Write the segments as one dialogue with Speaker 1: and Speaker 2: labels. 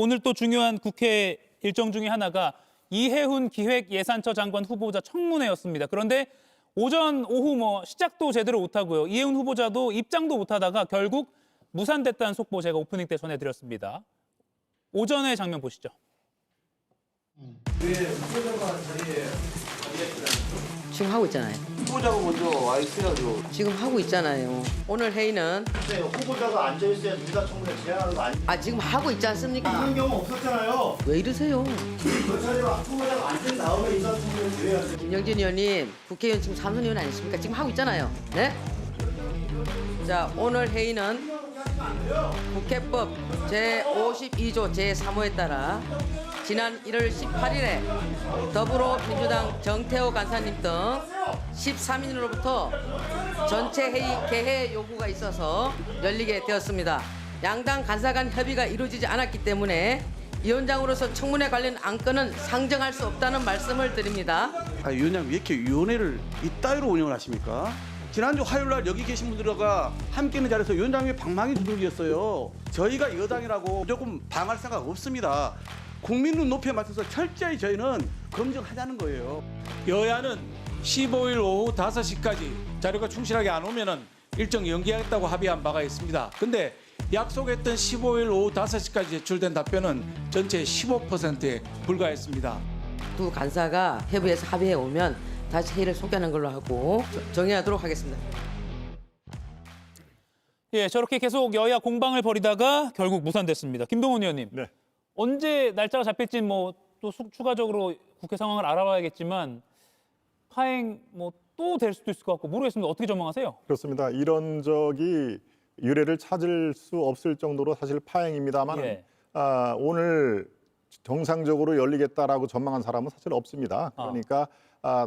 Speaker 1: 오늘 또 중요한 국회 일정 중에 하나가 이해훈 기획예산처 장관 후보자 청문회였습니다. 그런데 오전, 오후 시작도 제대로 못하고요. 이해훈 후보자도 입장도 못하다가 결국 무산됐다는 속보 제가 오프닝 때 전해드렸습니다. 오전의 장면 보시죠.
Speaker 2: 왜 후보자가 자리에
Speaker 3: 지금 하고 있잖아요.
Speaker 2: 후보자가 먼저 와 있어야죠.
Speaker 3: 지금 하고 있잖아요. 오늘 회의는
Speaker 4: 후보자가 앉아있어야 인사청문회 진행하는 거 아니에요?
Speaker 3: 지금 하고 있지 않습니까?
Speaker 4: 그런 경우 없었잖아요.
Speaker 3: 왜 이러세요?
Speaker 4: 그 자리에 후보자가 앉은 다음에 인사청문회 진행해야죠.
Speaker 3: 김영진 의원님, 국회의원 지금 삼선 의원 아니십니까? 지금 하고 있잖아요. 네? 자, 오늘 회의는 국회법 제52조 제3호에 따라 지난 1월 18일에 더불어민주당 정태호 간사님 등 13인으로부터 전체 회의 개회 요구가 있어서 열리게 되었습니다. 양당 간사 간 협의가 이루어지지 않았기 때문에 위원장으로서 청문회 관련 안건은 상정할 수 없다는 말씀을 드립니다.
Speaker 5: 위원장 왜 이렇게 위원회를 이따위로 운영을 하십니까? 지난주 화요일 날 여기 계신 분들과 함께 있는 자리에서 위원장님의 방망이 두들기였어요. 저희가 여당이라고 조금 방할 생각 없습니다. 국민 눈높이에 맞춰서 철저히 저희는 검증하자는 거예요.
Speaker 6: 여야는 15일 오후 5시까지 자료가 충실하게 안 오면은 일정 연기하겠다고 합의한 바가 있습니다. 근데 약속했던 15일 오후 5시까지 제출된 답변은 전체 15%에 불과했습니다.
Speaker 3: 두 간사가 협의해서 합의해 오면 다시 회의를 소개하는 걸로 하고 정리하도록 하겠습니다.
Speaker 1: 예, 저렇게 계속 여야 공방을 벌이다가 결국 무산됐습니다. 김동훈 의원님.
Speaker 7: 네.
Speaker 1: 언제 날짜가 잡힐지 또 추가적으로 국회 상황을 알아봐야겠지만 파행 또 될 수도 있을 것 같고 모르겠습니다. 어떻게 전망하세요?
Speaker 7: 그렇습니다. 이런 적이 유례를 찾을 수 없을 정도로 사실 파행입니다만
Speaker 1: 예.
Speaker 7: 오늘 정상적으로 열리겠다라고 전망한 사람은 사실 없습니다. 그러니까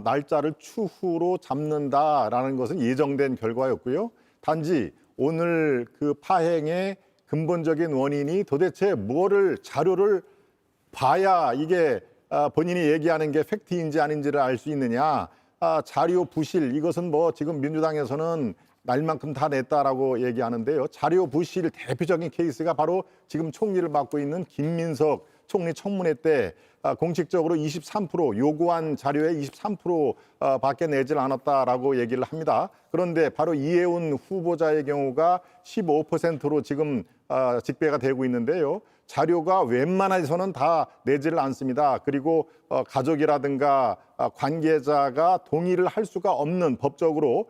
Speaker 7: 날짜를 추후로 잡는다라는 것은 예정된 결과였고요. 단지 오늘 그 파행의 근본적인 원인이 도대체 뭐를 자료를 봐야 이게 본인이 얘기하는 게 팩트인지 아닌지를 알 수 있느냐. 자료 부실, 이것은 지금 민주당에서는 날만큼 다 냈다라고 얘기하는데요. 자료 부실 대표적인 케이스가 바로 지금 총리를 맡고 있는 김민석 총리 청문회 때 공식적으로 23% 요구한 자료의 23%밖에 내질 않았다라고 얘기를 합니다. 그런데 바로 이해훈 후보자의 경우가 15%로 지금 직배가 되고 있는데요. 자료가 웬만해서는 다 내지를 않습니다. 그리고 가족이라든가 관계자가 동의를 할 수가 없는 법적으로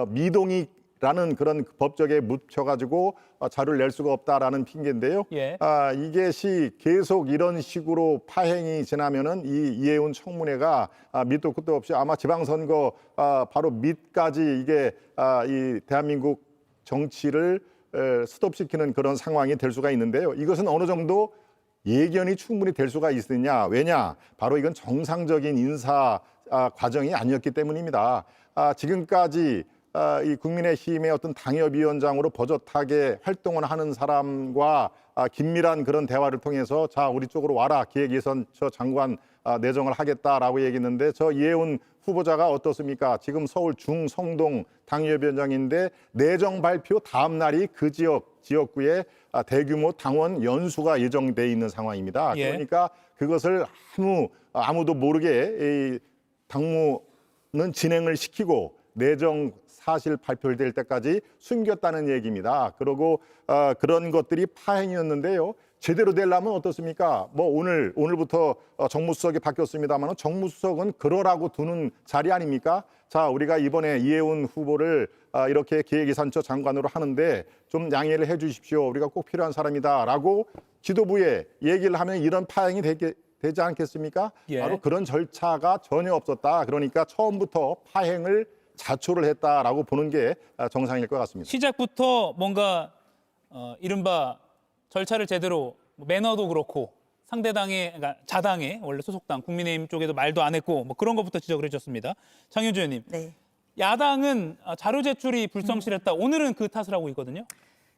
Speaker 7: 미동의라는 그런 법적에 묻혀가지고 자료를 낼 수가 없다라는 핑계인데요.
Speaker 1: 예.
Speaker 7: 이것이 계속 이런 식으로 파행이 지나면은 이 이해훈 청문회가 밑도 끝도 없이 아마 지방선거 바로 밑까지 이게 이 대한민국 정치를 스톱시키는 그런 상황이 될 수가 있는데요. 이것은 어느 정도 예견이 충분히 될 수가 있느냐. 왜냐? 바로 이건 정상적인 인사 과정이 아니었기 때문입니다. 지금까지 이 국민의힘의 어떤 당협위원장으로 버젓하게 활동을 하는 사람과 긴밀한 그런 대화를 통해서 자, 우리 쪽으로 와라. 기획예산처 장관 내정을 하겠다라고 얘기했는데 저 이해훈 후보자가 어떻습니까? 지금 서울 중성동 당협위원장인데 내정 발표 다음 날이 그 지역구에 대규모 당원 연수가 예정돼 있는 상황입니다.
Speaker 1: 예.
Speaker 7: 그러니까 그것을 아무도 모르게 이 당무는 진행을 시키고 내정 사실 발표될 때까지 숨겼다는 얘기입니다. 그리고 그런 것들이 파행이었는데요. 제대로 되려면 어떻습니까? 오늘부터 정무수석이 바뀌었습니다만 정무수석은 그러라고 두는 자리 아닙니까? 자, 우리가 이번에 이해훈 후보를 이렇게 기획예산처 장관으로 하는데 좀 양해를 해 주십시오. 우리가 꼭 필요한 사람이다라고 지도부에 얘기를 하면 이런 파행이 되지 않겠습니까?
Speaker 1: 예.
Speaker 7: 바로 그런 절차가 전혀 없었다. 그러니까 처음부터 파행을 자초를 했다라고 보는 게 정상일 것 같습니다.
Speaker 1: 시작부터 뭔가 이른바 절차를 제대로 매너도 그렇고 상대당의 그러니까 자당의 원래 소속당 국민의힘 쪽에도 말도 안 했고 그런 것부터 지적을 해주셨습니다. 장윤주 의원님.
Speaker 8: 네.
Speaker 1: 야당은 자료 제출이 불성실했다. 오늘은 그 탓을 하고 있거든요.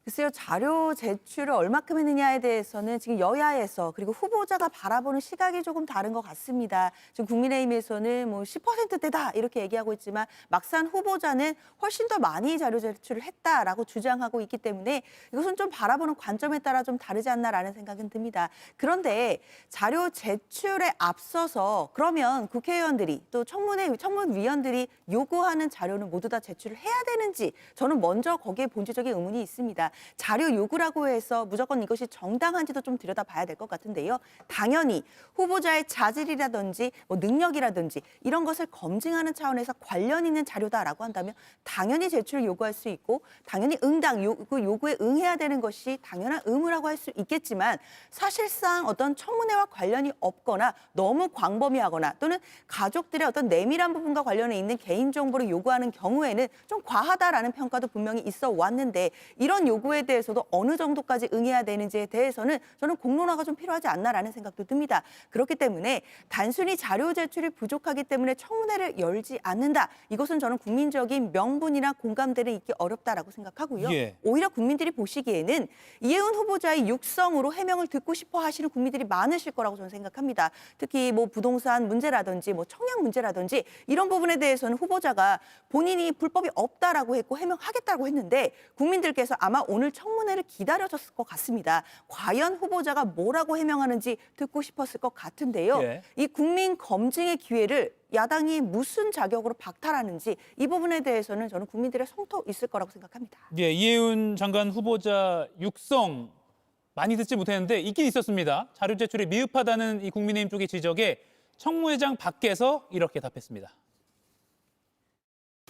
Speaker 8: 글쎄요, 자료 제출을 얼마큼 했느냐에 대해서는 지금 여야에서 그리고 후보자가 바라보는 시각이 조금 다른 것 같습니다. 지금 국민의힘에서는 뭐 10%대다 이렇게 얘기하고 있지만 막상 후보자는 훨씬 더 많이 자료 제출을 했다라고 주장하고 있기 때문에 이것은 좀 바라보는 관점에 따라 좀 다르지 않나라는 생각은 듭니다. 그런데 자료 제출에 앞서서 그러면 국회의원들이 또 청문위원들이 요구하는 자료는 모두 다 제출을 해야 되는지 저는 먼저 거기에 본질적인 의문이 있습니다. 자료 요구라고 해서 무조건 이것이 정당한지도 좀 들여다봐야 될 것 같은데요. 당연히 후보자의 자질이라든지 뭐 능력이라든지 이런 것을 검증하는 차원에서 관련 있는 자료다라고 한다면 당연히 제출을 요구할 수 있고 당연히 그 요구에 응해야 되는 것이 당연한 의무라고 할 수 있겠지만 사실상 어떤 청문회와 관련이 없거나 너무 광범위하거나 또는 가족들의 어떤 내밀한 부분과 관련해 있는 개인정보를 요구하는 경우에는 좀 과하다라는 평가도 분명히 있어 왔는데 이런 요구에 대해서도 어느 정도까지 응해야 되는지에 대해서는 저는 공론화가 좀 필요하지 않나라는 생각도 듭니다. 그렇기 때문에 단순히 자료 제출이 부족하기 때문에 청문회를 열지 않는다. 이것은 저는 국민적인 명분이나 공감대를 있기 어렵다라고 생각하고요.
Speaker 1: 예.
Speaker 8: 오히려 국민들이 보시기에는 이해운 후보자의 육성으로 해명을 듣고 싶어 하시는 국민들이 많으실 거라고 저는 생각합니다. 특히 뭐 부동산 문제라든지 뭐 청약 문제라든지 이런 부분에 대해서는 후보자가 본인이 불법이 없다라고 했고 해명하겠다고 했는데 국민들께서 아마 오늘 청문회를 기다려줬을 것 같습니다. 과연 후보자가 뭐라고 해명하는지 듣고 싶었을 것 같은데요.
Speaker 1: 예.
Speaker 8: 이 국민 검증의 기회를 야당이 무슨 자격으로 박탈하는지 이 부분에 대해서는 저는 국민들의 성토 있을 거라고 생각합니다.
Speaker 1: 예, 이해운 장관 후보자 육성 많이 듣지 못했는데 있긴 있었습니다. 자료 제출이 미흡하다는 이 국민의힘 쪽의 지적에 청문회장 밖에서 이렇게 답했습니다.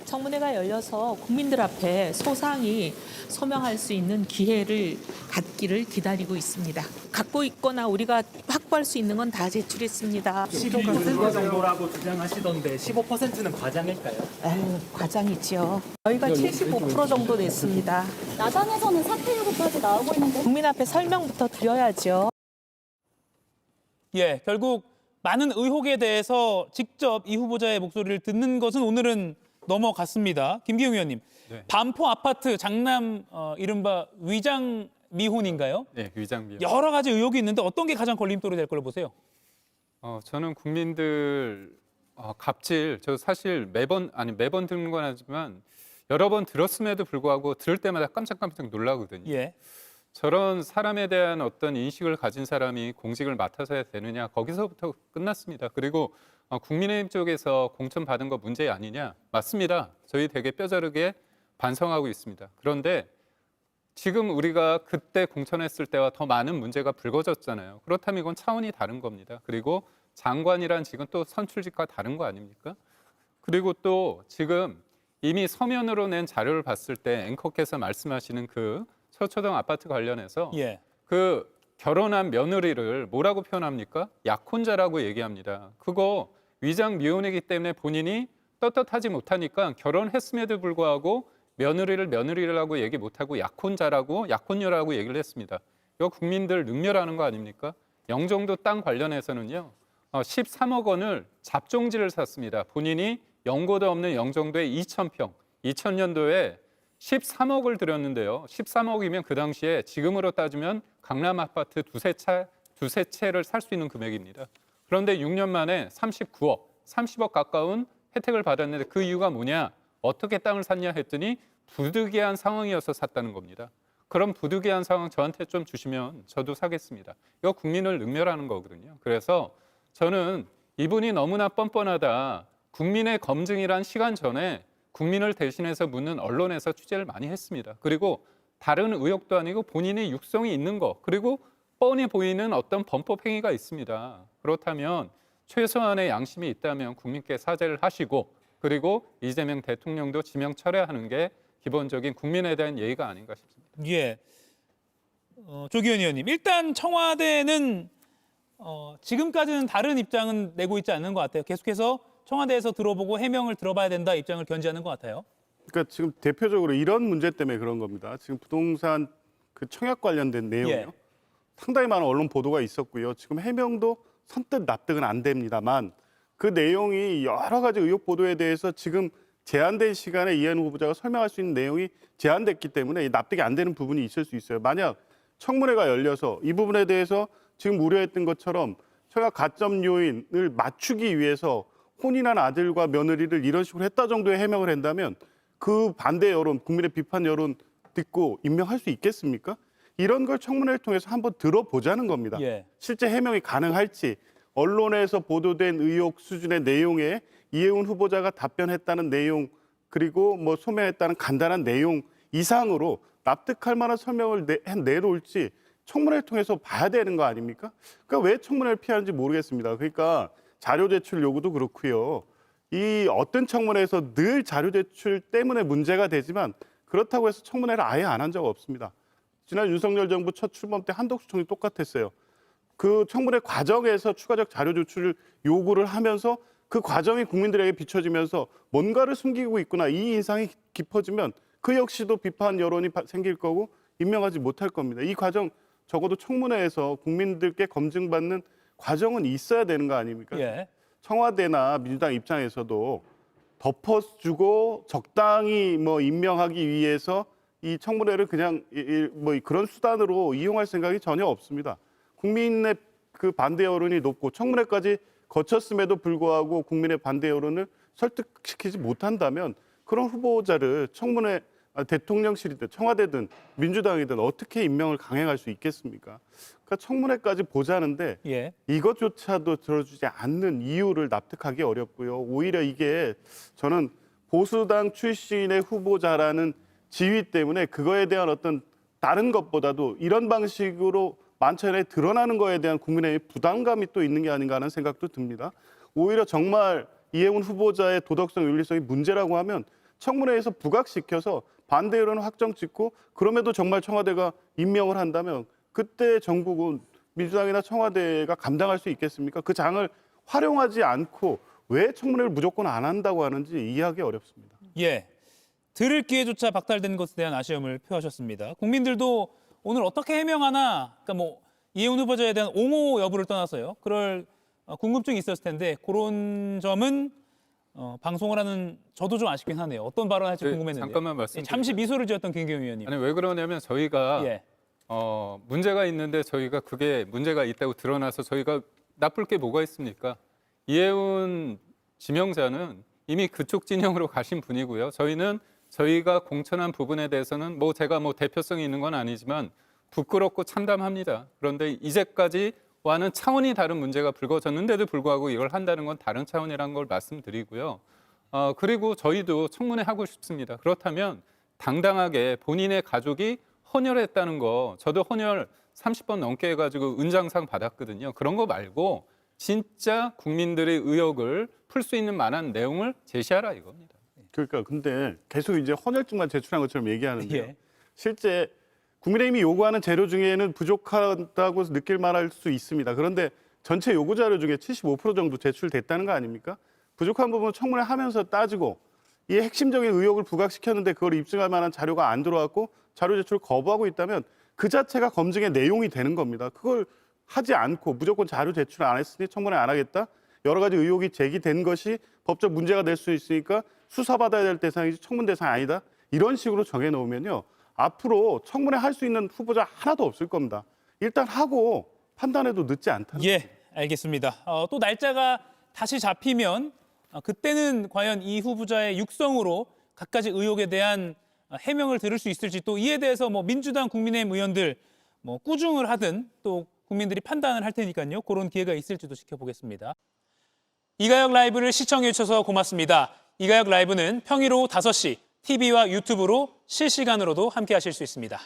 Speaker 9: 청문회가 열려서 국민들 앞에 소상히 소명할 수 있는 기회를 갖기를 기다리고 있습니다. 갖고 있거나 우리가 확보할 수 있는 건 다 제출했습니다.
Speaker 10: 15% 정도라고 주장하시던데 15%는 과장일까요?
Speaker 9: 과장이지요. 저희가 75% 정도 냈습니다.
Speaker 11: 야당에서는 사퇴 요구까지 나오고 있는데
Speaker 9: 국민 앞에 설명부터 드려야죠.
Speaker 1: 예, 결국 많은 의혹에 대해서 직접 이 후보자의 목소리를 듣는 것은 오늘은 넘어갔습니다. 김기용 의원님,
Speaker 12: 네.
Speaker 1: 반포 아파트 장남 이른바 위장 미혼인가요?
Speaker 12: 네, 위장비용.
Speaker 1: 여러 가지 의혹이 있는데 어떤 게 가장 걸림돌이 될 걸로 보세요?
Speaker 12: 저는 국민들 갑질, 저 사실 매번 듣는 건 하지만 여러 번 들었음에도 불구하고 들을 때마다 깜짝깜짝 놀라거든요.
Speaker 1: 예.
Speaker 12: 저런 사람에 대한 어떤 인식을 가진 사람이 공직을 맡아서 해야 되느냐, 거기서부터 끝났습니다. 그리고 국민의힘 쪽에서 공천 받은 거 문제 아니냐? 맞습니다. 저희 되게 뼈저리게 반성하고 있습니다. 그런데 지금 우리가 그때 공천했을 때와 더 많은 문제가 불거졌잖아요. 그렇다면 이건 차원이 다른 겁니다. 그리고 장관이란 직은 또 선출직과 다른 거 아닙니까? 그리고 또 지금 이미 서면으로 낸 자료를 봤을 때 앵커께서 말씀하시는 그 서초동 아파트 관련해서
Speaker 1: 예.
Speaker 12: 그 결혼한 며느리를 뭐라고 표현합니까? 약혼자라고 얘기합니다. 그거 위장 미혼이기 때문에 본인이 떳떳하지 못하니까 결혼했음에도 불구하고 며느리라고 얘기 못하고 약혼자라고 약혼녀라고 얘기를 했습니다. 이거 국민들 능멸하는 거 아닙니까? 영종도 땅 관련해서는요. 13억 원을 잡종지를 샀습니다. 본인이 연고도 없는 영종도에 2,000평, 2000년도에 13억을 들였는데요. 13억이면 그 당시에 지금으로 따지면 강남 아파트 두세 채를 살 수 있는 금액입니다. 그런데 6년 만에 39억, 30억 가까운 혜택을 받았는데 그 이유가 뭐냐? 어떻게 땅을 샀냐 했더니 부득이한 상황이어서 샀다는 겁니다. 그럼 부득이한 상황 저한테 좀 주시면 저도 사겠습니다. 이거 국민을 능멸하는 거거든요. 그래서 저는 이분이 너무나 뻔뻔하다. 국민의 검증이란 시간 전에 국민을 대신해서 묻는 언론에서 취재를 많이 했습니다. 그리고 다른 의혹도 아니고 본인의 육성이 있는 거, 그리고 뻔히 보이는 어떤 범법 행위가 있습니다. 그렇다면 최소한의 양심이 있다면 국민께 사죄를 하시고 그리고 이재명 대통령도 지명 철회하는 게 기본적인 국민에 대한 예의가 아닌가 싶습니다.
Speaker 1: 예. 조기현 의원님, 일단 청와대는 지금까지는 다른 입장은 내고 있지 않는 것 같아요. 계속해서 청와대에서 들어보고 해명을 들어봐야 된다 입장을 견지하는 것 같아요.
Speaker 13: 그러니까 지금 대표적으로 이런 문제 때문에 그런 겁니다. 지금 부동산 그 청약 관련된 내용이요.
Speaker 1: 예.
Speaker 13: 상당히 많은 언론 보도가 있었고요. 지금 해명도 선뜻 납득은 안 됩니다만 그 내용이 여러 가지 의혹 보도에 대해서 지금 제한된 시간에 이해운 후보자가 설명할 수 있는 내용이 제한됐기 때문에 납득이 안 되는 부분이 있을 수 있어요. 만약 청문회가 열려서 이 부분에 대해서 지금 우려했던 것처럼 청약 가점 요인을 맞추기 위해서 혼인한 아들과 며느리를 이런 식으로 했다 정도의 해명을 한다면 그 반대 여론, 국민의 비판 여론 듣고 임명할 수 있겠습니까? 이런 걸 청문회를 통해서 한번 들어보자는 겁니다.
Speaker 1: 예.
Speaker 13: 실제 해명이 가능할지, 언론에서 보도된 의혹 수준의 내용에 이해운 후보자가 답변했다는 내용, 그리고 뭐 소명했다는 간단한 내용 이상으로 납득할 만한 설명을 내놓을지 청문회를 통해서 봐야 되는 거 아닙니까? 그러니까 왜 청문회를 피하는지 모르겠습니다. 그러니까 자료 제출 요구도 그렇고요. 이 어떤 청문회에서 늘 자료 제출 때문에 문제가 되지만 그렇다고 해서 청문회를 아예 안 한 적 없습니다. 지난 윤석열 정부 첫 출범 때 한덕수 총리 똑같았어요. 그 청문회 과정에서 추가적 자료 제출을 요구를 하면서 그 과정이 국민들에게 비춰지면서 뭔가를 숨기고 있구나, 이 인상이 깊어지면 그 역시도 비판 여론이 생길 거고 임명하지 못할 겁니다. 이 과정 적어도 청문회에서 국민들께 검증받는 과정은 있어야 되는 거 아닙니까?
Speaker 1: 예.
Speaker 13: 청와대나 민주당 입장에서도 덮어주고 적당히 뭐 임명하기 위해서 이 청문회를 그냥 뭐 그런 수단으로 이용할 생각이 전혀 없습니다. 국민의 그 반대 여론이 높고 청문회까지 거쳤음에도 불구하고 국민의 반대 여론을 설득시키지 못한다면 그런 후보자를 청문회 대통령실이든 청와대든 민주당이든 어떻게 임명을 강행할 수 있겠습니까? 그러니까 청문회까지 보자는데
Speaker 1: 예.
Speaker 13: 이것조차도 들어주지 않는 이유를 납득하기 어렵고요. 오히려 이게 저는 보수당 출신의 후보자라는 지위 때문에 그거에 대한 어떤 다른 것보다도 이런 방식으로 만천에 드러나는 거에 대한 국민의 부담감이 또 있는 게 아닌가 하는 생각도 듭니다. 오히려 정말 이해운 후보자의 도덕성, 윤리성이 문제라고 하면 청문회에서 부각시켜서 반대 여론을 확정 짓고 그럼에도 정말 청와대가 임명을 한다면 그때 정국은 민주당이나 청와대가 감당할 수 있겠습니까? 그 장을 활용하지 않고 왜 청문회를 무조건 안 한다고 하는지 이해하기 어렵습니다.
Speaker 1: 예. 들을 기회조차 박탈된 것에 대한 아쉬움을 표하셨습니다. 국민들도 오늘 어떻게 해명하나, 그러니까 뭐 이해운 후보자에 대한 옹호 여부를 떠나서요. 그럴 궁금증이 있었을 텐데 그런 점은 방송을 하는 저도 좀 아쉽긴 하네요. 어떤 발언할지 궁금했는데.
Speaker 12: 잠깐만 말씀드릴게요.
Speaker 1: 잠시 미소를 지었던 김경희 의원님.
Speaker 12: 아니 왜 그러냐면 저희가
Speaker 1: 예.
Speaker 12: 문제가 있는데 저희가 그게 문제가 있다고 드러나서 저희가 나쁠 게 뭐가 있습니까? 이해운 지명자는 이미 그쪽 진영으로 가신 분이고요. 저희는 저희가 공천한 부분에 대해서는 뭐 제가 뭐 대표성이 있는 건 아니지만 부끄럽고 참담합니다. 그런데 이제까지와는 차원이 다른 문제가 불거졌는데도 불구하고 이걸 한다는 건 다른 차원이라는 걸 말씀드리고요. 그리고 저희도 청문회 하고 싶습니다. 그렇다면 당당하게 본인의 가족이 헌혈했다는 거, 저도 헌혈 30번 넘게 해가지고 은장상 받았거든요. 그런 거 말고 진짜 국민들의 의혹을 풀 수 있는 만한 내용을 제시하라 이겁니다.
Speaker 13: 그러니까 근데 계속 이제 헌혈증만 제출한 것처럼 얘기하는데요.
Speaker 1: 예.
Speaker 13: 실제 국민의힘이 요구하는 재료 중에는 부족하다고 느낄 만할 수 있습니다. 그런데 전체 요구 자료 중에 75% 정도 제출됐다는 거 아닙니까? 부족한 부분은 청문회 하면서 따지고 이 핵심적인 의혹을 부각시켰는데 그걸 입증할 만한 자료가 안 들어왔고 자료 제출을 거부하고 있다면 그 자체가 검증의 내용이 되는 겁니다. 그걸 하지 않고 무조건 자료 제출 안 했으니 청문회 안 하겠다. 여러 가지 의혹이 제기된 것이 법적 문제가 될 수 있으니까 수사받아야 될 대상이지 청문 대상이 아니다. 이런 식으로 정해놓으면요. 앞으로 청문회 할 수 있는 후보자 하나도 없을 겁니다. 일단 하고 판단해도 늦지 않다는
Speaker 1: 예,
Speaker 13: 거죠.
Speaker 1: 알겠습니다. 또 날짜가 다시 잡히면 그때는 과연 이 후보자의 육성으로 갖가지 의혹에 대한 해명을 들을 수 있을지, 또 이에 대해서 뭐 민주당, 국민의힘 의원들 뭐 꾸중을 하든 또 국민들이 판단을 할 테니까요. 그런 기회가 있을지도 지켜보겠습니다. 이가혁 라이브를 시청해 주셔서 고맙습니다. 이가혁 라이브는 평일 오후 5시 TV와 유튜브로 실시간으로도 함께 하실 수 있습니다.